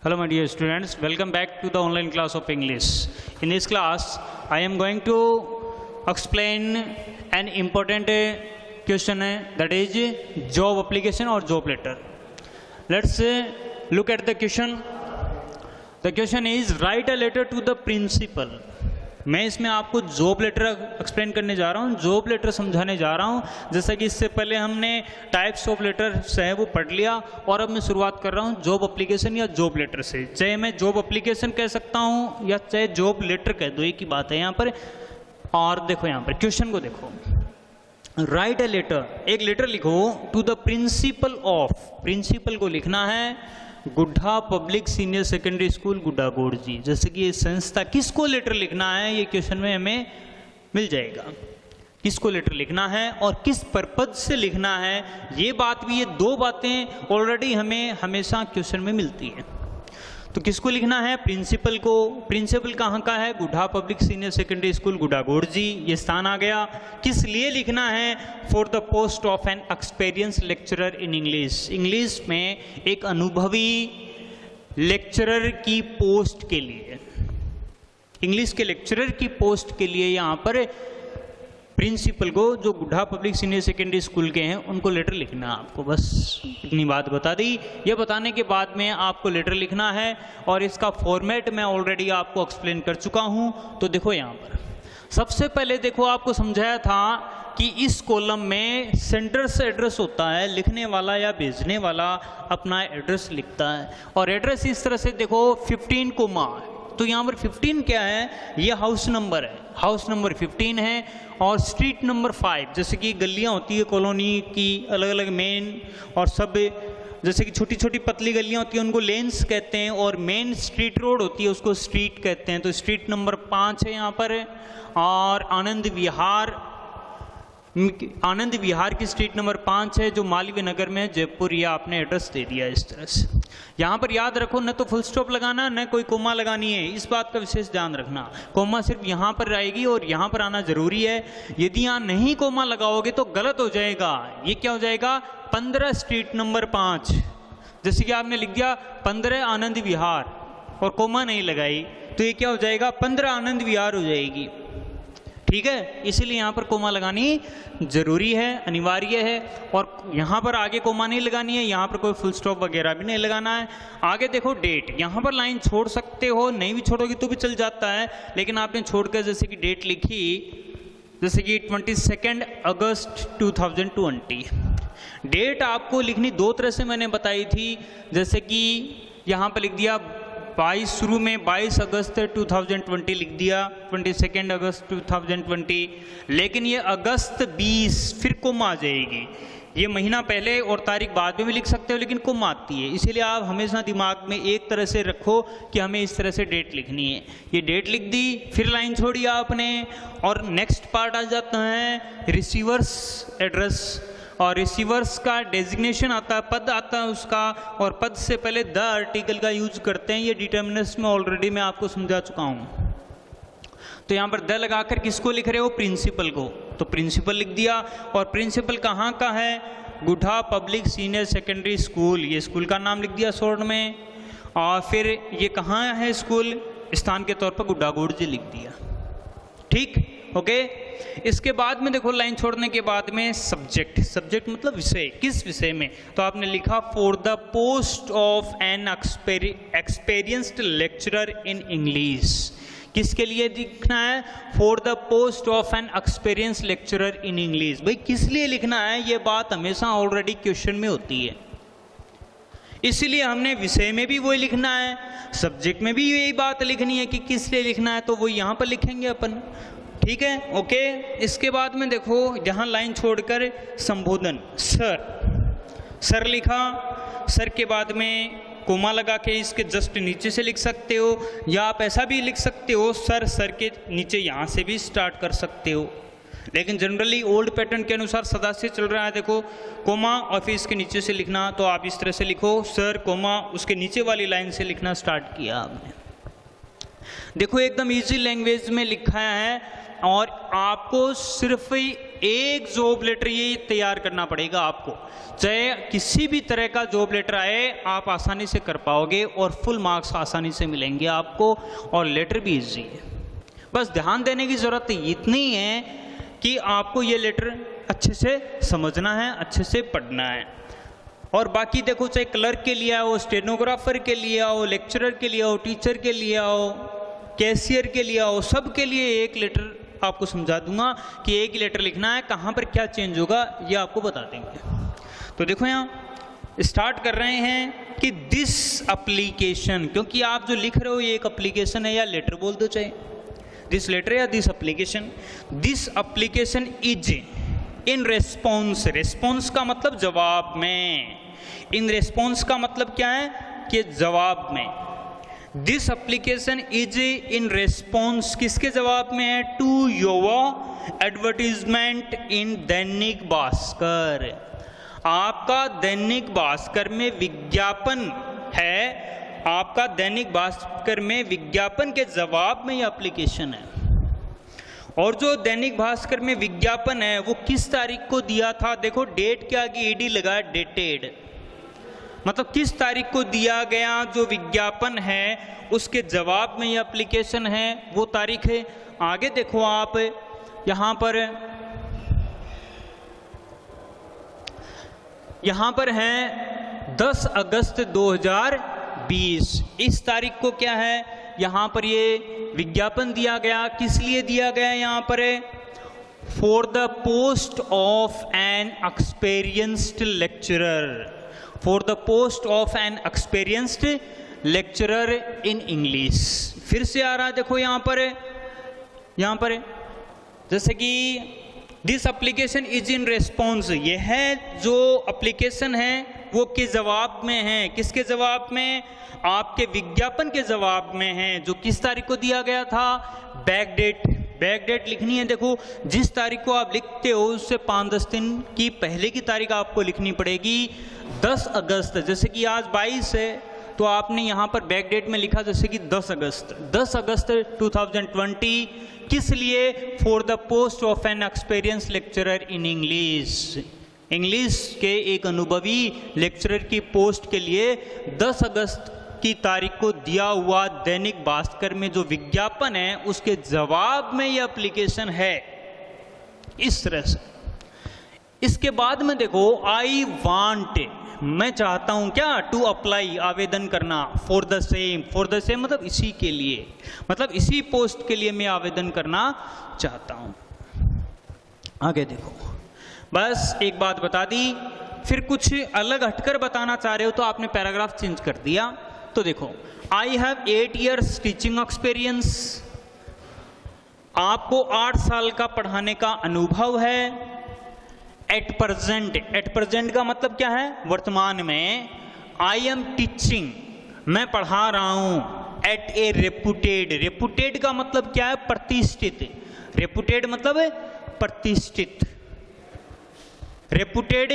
Hello my dear students, welcome back to the online class of English. In this class, I am going to explain an important question that is job application or job letter. Let's look at the question. The question is write a letter to the principal. मैं इसमें आपको job letter explain करने जा रहा हूँ, job letter समझाने जा रहा हूँ। जैसा कि इससे पहले हमने टाइप्स ऑफ लेटर्स है वो पढ़ लिया और अब मैं शुरुआत कर रहा हूँ जॉब एप्लीकेशन या जॉब लेटर से। चाहे मैं जॉब एप्लीकेशन कह सकता हूँ या चाहे जॉब लेटर कह दो, एक ही बात है यहाँ पर। और देखो यहाँ पर क्वेश्चन को देखो, राइट ए लेटर, एक लेटर लिखो to the principal of, principal को लिखना है Gudha public senior secondary school Gudhagor ji. जैसे कि ये संस्था, किसको लेटर लिखना है ये क्वेश्चन में हमें मिल जाएगा, किसको लेटर लिखना है और किस पर्पज से लिखना है, ये बात भी, ये दो बातें ऑलरेडी हमें हमेशा क्वेश्चन में मिलती है। तो किसको लिखना है, प्रिंसिपल को। प्रिंसिपल कहाँ का है, Gudha public senior secondary school Gudhagor जी, ये स्थान आ गया। किस लिए लिखना है, for the post of an experience lecturer in English, English में एक अनुभवी लेक्चरर की पोस्ट के लिए, इंग्लिश के लेक्चरर की पोस्ट के लिए यहाँ पर प्रिंसिपल को, जो Gudha public senior secondary school के हैं, उनको लेटर लिखना है आपको। बस इतनी बात बता दी। ये बताने के बाद में आपको लेटर लिखना है और इसका फॉर्मेट मैं ऑलरेडी आपको एक्सप्लेन कर चुका हूँ। तो देखो यहाँ पर सबसे पहले देखो, आपको समझाया था कि इस कॉलम में सेंडर से एड्रेस होता है, लिखने वाला या भेजने वाला अपना एड्रेस लिखता है और एड्रेस इस तरह से देखो 15 कोमा। तो यहाँ पर 15 क्या है, ये हाउस नंबर है, हाउस नंबर 15 है और स्ट्रीट नंबर 5। जैसे कि गलियाँ होती है कॉलोनी की अलग अलग मेन और सब, जैसे कि छोटी छोटी पतली गलियाँ होती हैं उनको लेन्स कहते हैं और मेन स्ट्रीट रोड होती है उसको स्ट्रीट कहते हैं। तो स्ट्रीट नंबर 5 है यहाँ पर। और आनंद विहार की स्ट्रीट नंबर 5 है जो मालवीय नगर में जयपुर, या आपने एड्रेस दे दिया इस तरह से। यहाँ पर याद रखो, न तो फुल स्टॉप लगाना न कोई कोमा लगानी है, इस बात का विशेष ध्यान रखना। कोमा सिर्फ यहाँ पर आएगी और यहाँ पर आना जरूरी है। यदि यहाँ नहीं कोमा लगाओगे तो गलत हो जाएगा। ये क्या हो जाएगा, 15 स्ट्रीट नंबर 5। जैसे कि आपने लिख दिया 15 आनंद विहार और कोमा नहीं लगाई तो ये क्या हो जाएगा, 15 आनंद विहार हो जाएगी। ठीक है, इसीलिए यहाँ पर कोमा लगानी जरूरी है, अनिवार्य है। और यहाँ पर आगे कोमा नहीं लगानी है, यहाँ पर कोई फुल स्टॉप वगैरह भी नहीं लगाना है। आगे देखो डेट, यहाँ पर लाइन छोड़ सकते हो, नहीं भी छोड़ोगे तो भी चल जाता है, लेकिन आपने छोड़कर जैसे कि डेट लिखी, जैसे कि 22 अगस्त 2020। डेट आपको लिखनी दो तरह से मैंने बताई थी। जैसे कि यहाँ पर लिख दिया 22, शुरू में 22 अगस्त 2020 लिख दिया, 22 अगस्त 2020, लेकिन ये अगस्त 20 फिर कोमा आ जाएगी। ये महीना पहले और तारीख बाद में भी लिख सकते हो, लेकिन कोमा आती है। इसीलिए आप हमेशा दिमाग में एक तरह से रखो कि हमें इस तरह से डेट लिखनी है। ये डेट लिख दी, फिर लाइन छोड़ी आपने और नेक्स्ट पार्ट आ जाता है रिसीवर्स एड्रेस। और रिसीवर्स का डेजिग्नेशन आता है, पद आता है उसका, और पद से पहले द आर्टिकल का यूज करते हैं। ये डिटर्मिनर्स में ऑलरेडी मैं आपको समझा चुका हूँ। तो यहाँ पर द लगाकर किसको लिख रहे हो, प्रिंसिपल को। तो प्रिंसिपल लिख दिया। और प्रिंसिपल कहाँ का है, Gudha public senior secondary school, ये स्कूल का नाम लिख दिया शॉर्ट में। और फिर ये कहाँ है स्कूल, स्थान के तौर पर गुड्डागोड़ जी लिख दिया। ठीक, ओके। इसके बाद में देखो लाइन छोड़ने के बाद में सब्जेक्ट, सब्जेक्ट मतलब विषय, किस विषय में, तो आपने लिखा for the post of N experienced lecturer in English. किसके लिए लिखना है, for the post of an experience lecturer in English. भाई किस लिए लिखना है, ये बात हमेशा ऑलरेडी क्वेश्चन में होती है, इसीलिए हमने विषय में भी वही लिखना है, सब्जेक्ट में भी यही बात लिखनी है कि किस लिए लिखना है, तो वो यहाँ पर लिखेंगे अपन। ठीक है, ओके। इसके बाद में देखो यहाँ लाइन छोड़कर संबोधन, सर, सर लिखा, सर के बाद में कोमा लगा के इसके जस्ट नीचे से लिख सकते हो, या आप ऐसा भी लिख सकते हो सर, सर के नीचे यहाँ से भी स्टार्ट कर सकते हो। लेकिन जनरली ओल्ड पैटर्न के अनुसार सदा से चल रहा है, देखो कोमा और फिर इसके नीचे से लिखना। तो आप इस तरह से लिखो सर कोमा, उसके नीचे वाली लाइन से लिखना स्टार्ट किया आपने। देखो एकदम इजी लैंग्वेज में लिखा है और आपको सिर्फ एक जॉब लेटर ये तैयार करना पड़ेगा आपको, चाहे किसी भी तरह का जॉब लेटर आए आप आसानी से कर पाओगे और फुल मार्क्स आसानी से मिलेंगे आपको, और लेटर भी इजी है। बस ध्यान देने की ज़रूरत इतनी है कि आपको ये लेटर अच्छे से समझना है, अच्छे से पढ़ना है। और बाकी देखो, चाहे क्लर्क के लिए आओ, स्टेनोग्राफर के लिए आओ, लेक्चरर के लिए आओ, टीचर के लिए आओ, कैशियर के लिए आओ, सब के लिए एक लेटर आपको समझा दूंगा कि एक ही लेटर लिखना है, कहाँ पर क्या चेंज होगा ये आपको बता देंगे। तो देखो यहाँ स्टार्ट कर रहे हैं कि दिस एप्लीकेशन, क्योंकि आप जो लिख रहे हो ये एक एप्लीकेशन है या लेटर बोल दो, चाहे दिस लेटर या this application. This application is in response, response का मतलब जवाब में, इन रेस्पॉन्स का मतलब क्या है कि जवाब में। This application is in response किसके जवाब में है, टू योर एडवर्टीजमेंट इन दैनिक भास्कर, आपका दैनिक भास्कर में विज्ञापन है, आपका दैनिक भास्कर में विज्ञापन के जवाब में ये एप्लीकेशन है। और जो दैनिक भास्कर में विज्ञापन है वो किस तारीख को दिया था, देखो डेट के आगे ईडी लगा, डेटेड, मतलब किस तारीख को दिया गया जो विज्ञापन है उसके जवाब में ये एप्लीकेशन है, वो तारीख है। आगे देखो आप यहाँ पर है 10 अगस्त 2020, इस तारीख को क्या है यहाँ पर ये विज्ञापन दिया गया। किस लिए दिया गया यहाँ पर, for the post of N experienced lecturer, for the post of N experienced lecturer in English. फिर से आ रहा है देखो यहाँ पर जैसे कि this application is in response, यह है जो एप्लीकेशन है वो किस जवाब में है, किसके जवाब में, आपके विज्ञापन के जवाब में है, जो किस तारीख को दिया गया था, बैक डेट, बैक डेट लिखनी है। देखो जिस तारीख को आप लिखते हो उससे 5-10 दिन की पहले की तारीख आपको लिखनी पड़ेगी। 10 अगस्त, जैसे कि आज 22 है तो आपने यहाँ पर बैक डेट में लिखा जैसे कि 10 अगस्त 2020, किस लिए, for the post of an experience lecturer in English, English के एक अनुभवी लेक्चरर की पोस्ट के लिए 10 अगस्त की तारीख को दिया हुआ दैनिक भास्कर में जो विज्ञापन है उसके जवाब में यह एप्लीकेशन है, इस तरह से। इसके बाद में देखो आई वांट, मैं चाहता हूं क्या, टू अप्लाई, आवेदन करना, for the same, for the same मतलब इसी के लिए, मतलब इसी पोस्ट के लिए मैं आवेदन करना चाहता हूं। आगे देखो, बस एक बात बता दी, फिर कुछ अलग हटकर बताना चाह रहे हो तो आपने पैराग्राफ चेंज कर दिया। तो देखो, I have 8 years teaching experience, आपको 8 साल का पढ़ाने का अनुभव है। एट प्रेजेंट का मतलब क्या है, वर्तमान में। आई एम टीचिंग, मैं पढ़ा रहा हूं। एट ए रेपुटेड, रेपुटेड का मतलब क्या है, प्रतिष्ठित, रेपुटेड मतलब प्रतिष्ठित, रेपुटेड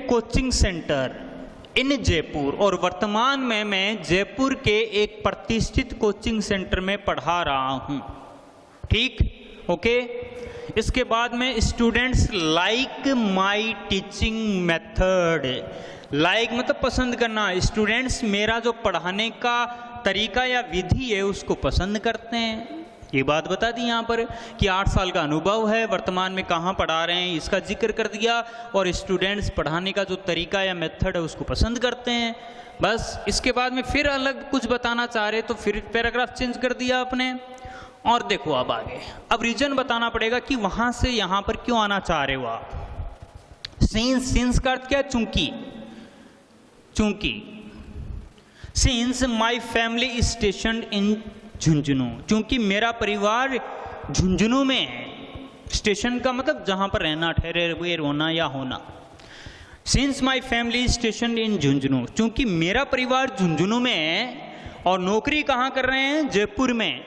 कोचिंग सेंटर इन जयपुर, और वर्तमान में मैं जयपुर के एक प्रतिष्ठित कोचिंग सेंटर में पढ़ा रहा हूं, ठीक, ओके। इसके बाद में students like my teaching method, like मतलब पसंद करना, स्टूडेंट्स मेरा जो पढ़ाने का तरीका या विधि है उसको पसंद करते हैं। ये बात बता दी यहाँ पर कि 8 साल का अनुभव है, वर्तमान में कहाँ पढ़ा रहे हैं इसका जिक्र कर दिया, और स्टूडेंट्स पढ़ाने का जो तरीका या मेथड है उसको पसंद करते हैं। बस इसके बाद में फिर अलग कुछ बताना चाह रहे तो फिर पैराग्राफ चेंज कर दिया आपने। और देखो अब आगे, अब रीजन बताना पड़ेगा कि वहां से यहां पर क्यों आना चाह रहे हो आप। सिंस का अर्थ क्या है, चूंकि सिंस माई फैमिली इज स्टेशन्ड इन झुंझुनू, क्योंकि मेरा परिवार झुंझुनू में है। स्टेशन का मतलब जहां पर रहना, ठहरे हुए होना या होना। सिंस माई फैमिली इज स्टेशन्ड इन झुंझुनू, क्योंकि मेरा परिवार झुंझुनू में है और नौकरी कहां कर रहे हैं, जयपुर में,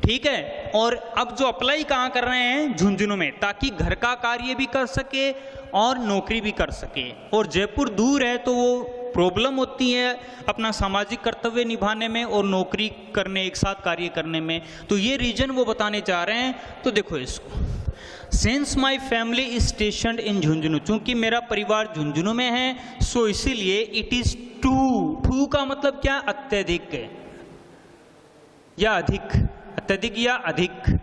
ठीक है। और अब जो अप्लाई कहाँ कर रहे हैं, झुंझुनू में, ताकि घर का कार्य भी कर सके और नौकरी भी कर सके। और जयपुर दूर है तो वो प्रॉब्लम होती है अपना सामाजिक कर्तव्य निभाने में और नौकरी करने, एक साथ कार्य करने में। तो ये रीजन वो बताने चाह रहे हैं। तो देखो इसको, since my family is stationed in Jhunjhunu, चूंकि मेरा परिवार झुंझुनू में है, सो इसीलिए इट इज टू का मतलब क्या? अत्यधिक या अधिक, अत्यधिक या अधिक।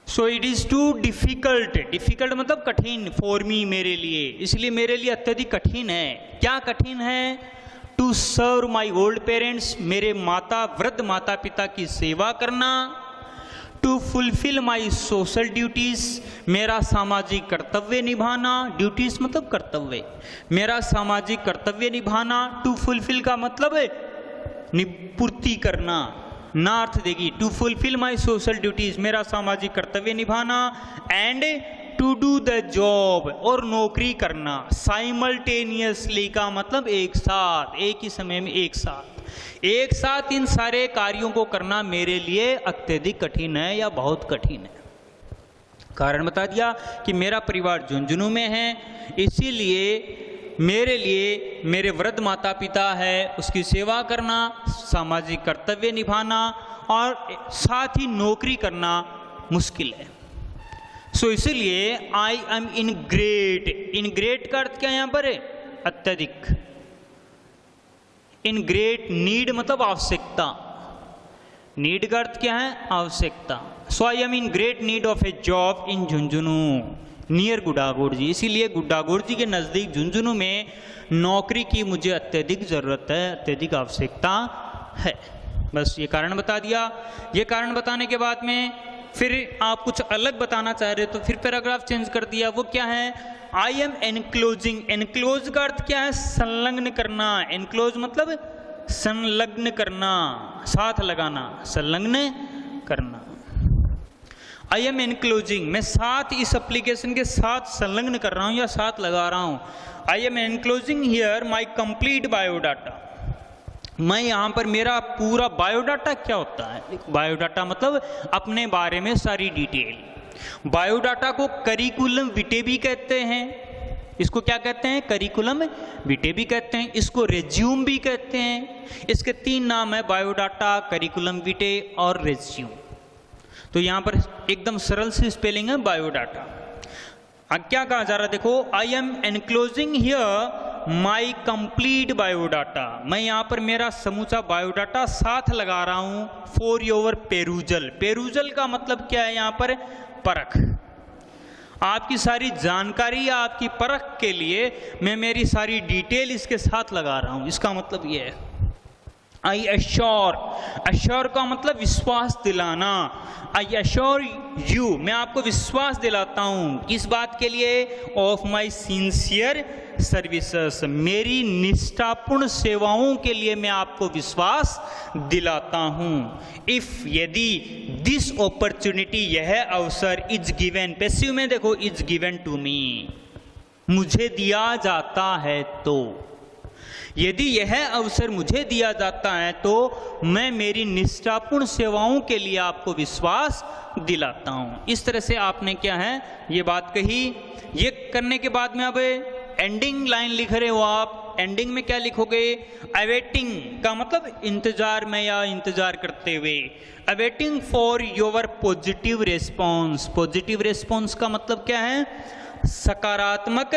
So it is too difficult, difficult मतलब कठिन, फॉर मी मेरे लिए, इसलिए मेरे लिए अत्यधिक कठिन है। क्या कठिन है? To serve my old parents, मेरे वृद्ध माता पिता की सेवा करना। To fulfil my social duties, मेरा सामाजिक कर्तव्य निभाना। ड्यूटीज मतलब कर्तव्य, मेरा सामाजिक कर्तव्य निभाना। टू फुलफिल का मतलब है पूर्ति करना, ना अर्थ देगी। To fulfil my social duties, मेरा सामाजिक कर्तव्य निभाना। And to do the job, और नौकरी करना। साइमल्टेनियसली का मतलब एक साथ, एक ही समय में एक साथ इन सारे कार्यों को करना मेरे लिए अत्यधिक कठिन है या बहुत कठिन है। कारण बता दिया कि मेरा परिवार झुंझुनू में है, इसीलिए मेरे लिए मेरे वृद्ध माता पिता है उसकी सेवा करना, सामाजिक कर्तव्य निभाना और साथ ही नौकरी करना मुश्किल है। सो इसीलिए आई एम इन ग्रेट का अर्थ क्या यहाँ पर है? अत्यधिक। इन ग्रेट नीड मतलब आवश्यकता, नीड का अर्थ क्या है? आवश्यकता। So I am in great need of a job in Jhunjhunu near Gudhagod ji, इसीलिए गुड्डागोड़ जी के नज़दीक झुंझुनू में नौकरी की मुझे अत्यधिक ज़रूरत है, अत्यधिक आवश्यकता है। बस ये कारण बता दिया। ये कारण बताने के बाद में फिर आप कुछ अलग बताना चाह रहे हो तो फिर पैराग्राफ चेंज कर दिया। वो क्या है? I am enclosing. एनक्लोज का अर्थ क्या है? संलग्न करना। एनक्लोज मतलब संलग्न करना, साथ लगाना, संलग्न करना। आई एम एनक्लोजिंग, मैं साथ इस एप्लीकेशन के साथ संलग्न कर रहा हूँ या साथ लगा रहा हूँ। I am enclosing here my complete biodata, मैं यहाँ पर मेरा पूरा बायोडाटा। क्या होता है बायोडाटा? मतलब अपने बारे में सारी डिटेल। बायोडाटा को करिकुलम विटे भी कहते हैं। इसको क्या कहते हैं? करिकुलम विटे भी कहते हैं, इसको रेज्यूम भी कहते हैं। इसके 3 नाम है, बायोडाटा, करिकुलम विटे और रेज्यूम। तो यहाँ पर एकदम सरल सी स्पेलिंग है बायोडाटा। अब क्या कहा जा रहा है देखो, I am enclosing here my complete biodata, मैं यहाँ पर मेरा समूचा बायोडाटा साथ लगा रहा हूँ फॉर योर पेरूजल। पेरूजल का मतलब क्या है? यहाँ पर परख, आपकी सारी जानकारी, आपकी परख के लिए मैं मेरी सारी डिटेल इसके साथ लगा रहा हूँ। इसका मतलब ये है। आई अश्योर, अश्योर का मतलब विश्वास दिलाना। आई अश्योर यू, मैं आपको विश्वास दिलाता हूँ किस बात के लिए? ऑफ माई सिंसियर सर्विसेस, मेरी निष्ठापूर्ण सेवाओं के लिए मैं आपको विश्वास दिलाता हूँ। इफ, यदि, दिस अपॉर्चुनिटी, यह अवसर, इज गिवन, पैसिव में देखो, इज गिवन टू मी, मुझे दिया जाता है तो, यदि यह अवसर मुझे दिया जाता है तो मैं मेरी निष्ठापूर्ण सेवाओं के लिए आपको विश्वास दिलाता हूँ। इस तरह से आपने क्या है ये बात कही। ये करने के बाद में अब एंडिंग लाइन लिख रहे हो आप। एंडिंग में क्या लिखोगे? अवेटिंग का मतलब इंतजार में या इंतजार करते हुए। Awaiting for your positive response. Positive response का मतलब क्या है? सकारात्मक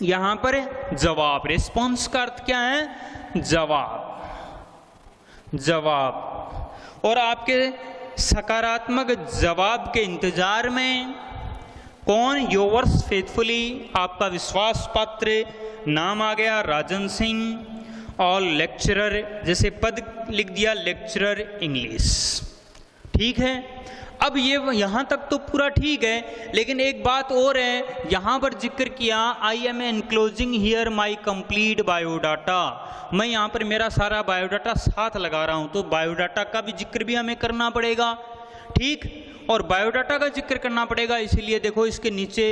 यहाँ पर जवाब। रेस्पॉन्स का अर्थ क्या है? जवाब, जवाब। और आपके सकारात्मक जवाब के इंतजार में कौन? योवर्स फेथफुली, आपका विश्वास पात्र। नाम आ गया राजन सिंह। और लेक्चरर, जैसे पद लिख दिया लेक्चरर इंग्लिश। ठीक है, अब ये यहाँ तक तो पूरा ठीक है, लेकिन एक बात और है, यहाँ पर जिक्र किया I am enclosing here my complete biodata, मैं यहाँ पर मेरा सारा बायोडाटा साथ लगा रहा हूँ। तो बायोडाटा का भी जिक्र भी हमें करना पड़ेगा, ठीक। और बायोडाटा का जिक्र करना पड़ेगा, इसीलिए देखो इसके नीचे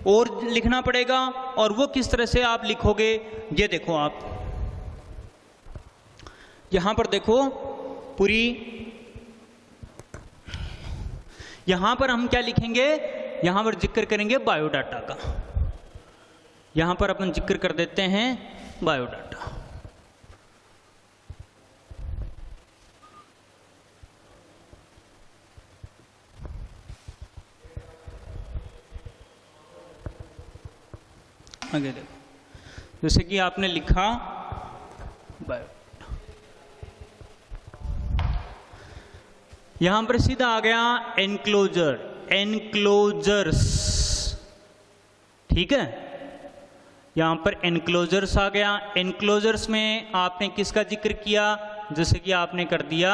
और लिखना पड़ेगा। और वो किस तरह से आप लिखोगे, ये देखो आप यहाँ पर देखो पूरी, यहां पर हम क्या लिखेंगे? यहां पर जिक्र करेंगे बायोडाटा का। यहां पर अपन जिक्र कर देते हैं बायोडाटा। आगे देखो, जैसे कि आपने लिखा बायोडाटा, यहां पर सीधा आ गया एनक्लोजर, एनक्लोजर्स, ठीक है, यहां पर एनक्लोजर्स आ गया। एनक्लोजर्स में आपने किसका जिक्र किया, जैसे कि आपने कर दिया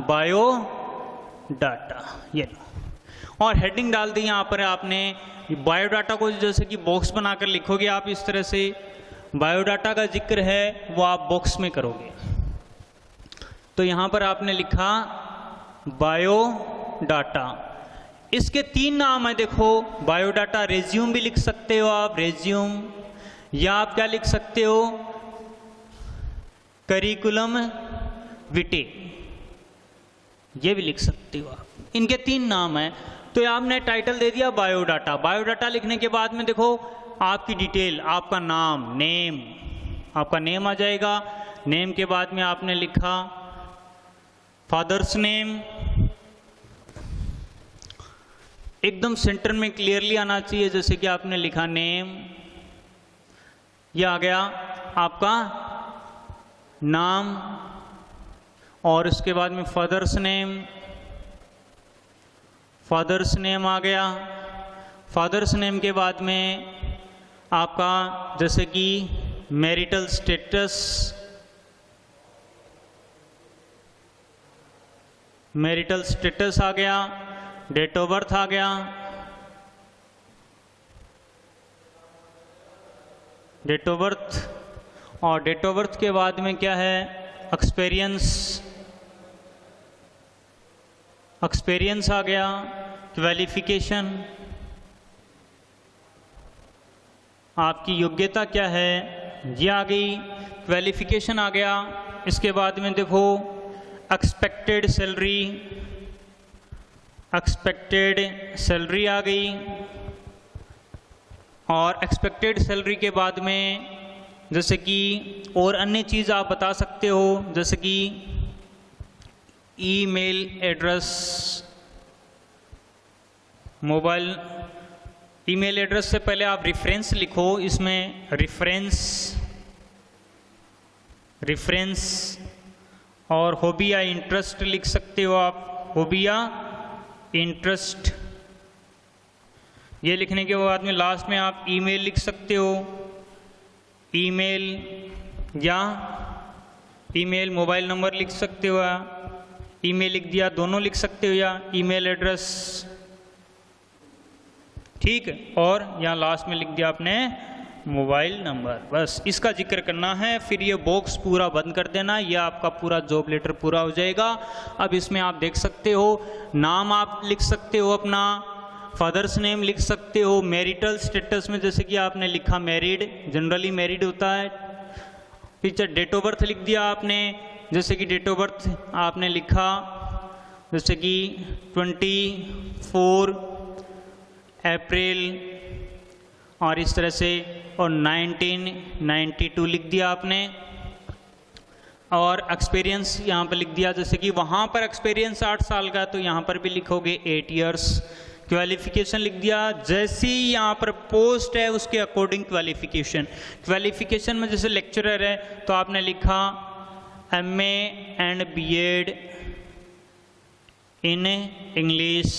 बायोडाटा, ये लो, और हेडिंग डाल दी यहां पर आपने बायोडाटा को, जैसे कि बॉक्स बनाकर लिखोगे आप इस तरह से, बायोडाटा का जिक्र है वो आप बॉक्स में करोगे। तो यहां पर आपने लिखा बायोडाटा, इसके 3 नाम है, देखो बायोडाटा, रेज्यूम भी लिख सकते हो आप, रेज्यूम, या आप क्या लिख सकते हो, करिकुलम विटे, ये भी लिख सकते हो आप, इनके 3 नाम है। तो आपने टाइटल दे दिया बायोडाटा, बायोडाटा लिखने के बाद में देखो आपकी डिटेल, आपका नाम, नेम, आपका नेम आ जाएगा, नेम के बाद में आपने लिखा फादर्स नेम, एकदम सेंटर में क्लियरली आना चाहिए, जैसे कि आपने लिखा नेम, यह आ गया आपका नाम, और उसके बाद में फादर्स नेम, फादर्स नेम आ गया। फादर्स नेम के बाद में आपका जैसे कि मैरिटल स्टेटस, मैरिटल स्टेटस आ गया, डेट ऑफ बर्थ आ गया, डेट ऑफ बर्थ, और डेट ऑफ बर्थ के बाद में क्या है, एक्सपीरियंस, एक्सपीरियंस आ गया, क्वालिफिकेशन, आपकी योग्यता क्या है ये आ गई, क्वालिफिकेशन आ गया। इसके बाद में देखो एक्सपेक्टेड सैलरी, एक्सपेक्टेड सैलरी आ गई, और एक्सपेक्टेड सैलरी के बाद में जैसे कि और अन्य चीज़ आप बता सकते हो, जैसे कि email address, mobile, email address से पहले आप रेफरेंस लिखो, इसमें रेफरेंस, रेफरेंस, और हॉबी या इंटरेस्ट लिख सकते हो आप, हॉबी या इंटरेस्ट, ये लिखने के बाद में लास्ट में आप ईमेल लिख सकते हो, ईमेल या ईमेल मोबाइल नंबर लिख सकते हो, ईमेल लिख दिया, दोनों लिख सकते हो, या ईमेल एड्रेस, ठीक है, और यहाँ लास्ट में लिख दिया आपने मोबाइल नंबर, बस इसका जिक्र करना है। फिर ये बॉक्स पूरा बंद कर देना, ये आपका पूरा जॉब लेटर पूरा हो जाएगा। अब इसमें आप देख सकते हो नाम आप लिख सकते हो अपना, फादर्स नेम लिख सकते हो, मैरिटल स्टेटस में जैसे कि आपने लिखा मैरिड, जनरली मैरिड होता है, फिर डेट ऑफ बर्थ लिख दिया आपने, जैसे कि डेट ऑफ बर्थ आपने लिखा जैसे कि 24 अप्रैल और इस तरह से, और 1992 लिख दिया आपने, और एक्सपीरियंस यहाँ पर लिख दिया, जैसे कि वहाँ पर एक्सपीरियंस 8 साल का, तो यहाँ पर भी लिखोगे 8 इयर्स। क्वालिफिकेशन लिख दिया, जैसी यहाँ पर पोस्ट है उसके अकॉर्डिंग क्वालिफिकेशन, क्वालिफिकेशन में जैसे लेक्चरर है तो आपने लिखा MA and BEd in English,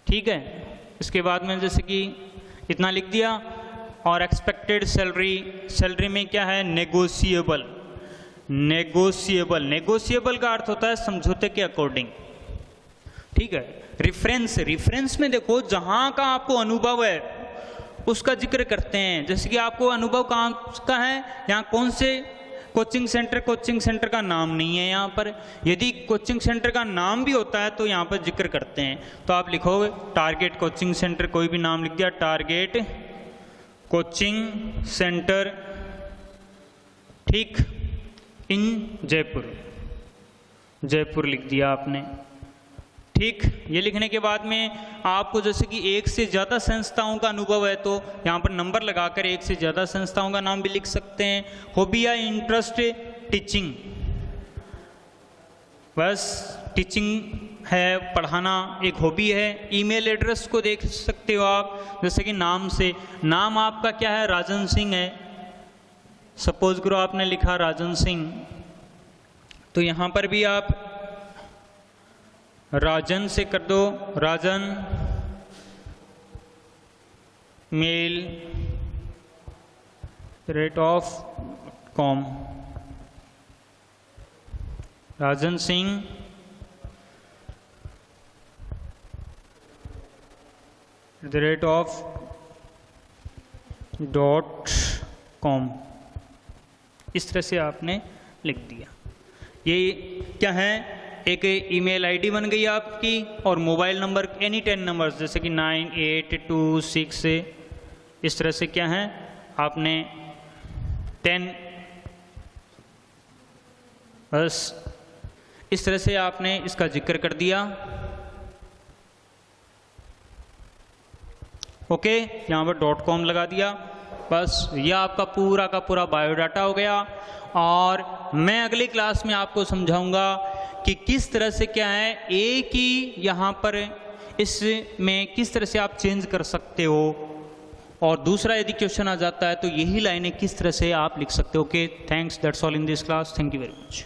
ठीक है। इसके बाद में जैसे कि इतना लिख दिया, और एक्सपेक्टेड सैलरी, सैलरी में क्या है नेगोशिएबल, नेगोशिएबल, नेगोशिएबल का अर्थ होता है समझौते के अकॉर्डिंग, ठीक है। रेफरेंस, रेफरेंस में देखो जहाँ का आपको अनुभव है उसका जिक्र करते हैं, जैसे कि आपको अनुभव कहाँ का है, यहाँ कौन से कोचिंग सेंटर, कोचिंग सेंटर का नाम नहीं है यहाँ पर, यदि कोचिंग सेंटर का नाम भी होता है तो यहाँ पर जिक्र करते हैं, तो आप लिखोगे टारगेट कोचिंग सेंटर, कोई भी नाम लिख दिया, टारगेट कोचिंग सेंटर, ठीक, इन जयपुर, जयपुर लिख दिया आपने, ठीक। ये लिखने के बाद में आपको जैसे कि एक से ज़्यादा संस्थाओं का अनुभव है तो यहाँ पर नंबर लगाकर एक से ज़्यादा संस्थाओं का नाम भी लिख सकते हैं। हॉबी या इंटरेस्ट टीचिंग, बस टीचिंग है, पढ़ाना एक हॉबी है। ईमेल एड्रेस को देख सकते हो आप, जैसे कि नाम से, नाम आपका क्या है, राजन सिंह है। सपोज करो आपने लिखा राजन सिंह, तो यहाँ पर भी आप राजन से कर दो, राजन mail@com, राजन सिंह .com, इस तरह से आपने लिख दिया। ये क्या है, एक ईमेल आईडी बन गई आपकी, और मोबाइल नंबर एनी 10 नंबर्स, जैसे कि 9826 से, इस तरह से क्या है, आपने 10, बस इस तरह से आपने इसका जिक्र कर दिया। ओके, यहाँ पर .com लगा दिया, बस यह आपका पूरा का पूरा बायोडाटा हो गया। और मैं अगली क्लास में आपको समझाऊंगा कि किस तरह से क्या है, एक ही यहाँ पर इसमें किस तरह से आप चेंज कर सकते हो, और दूसरा यदि क्वेश्चन आ जाता है तो यही लाइनें किस तरह से आप लिख सकते हो। Okay, thanks, that's all in this class, thank you very much.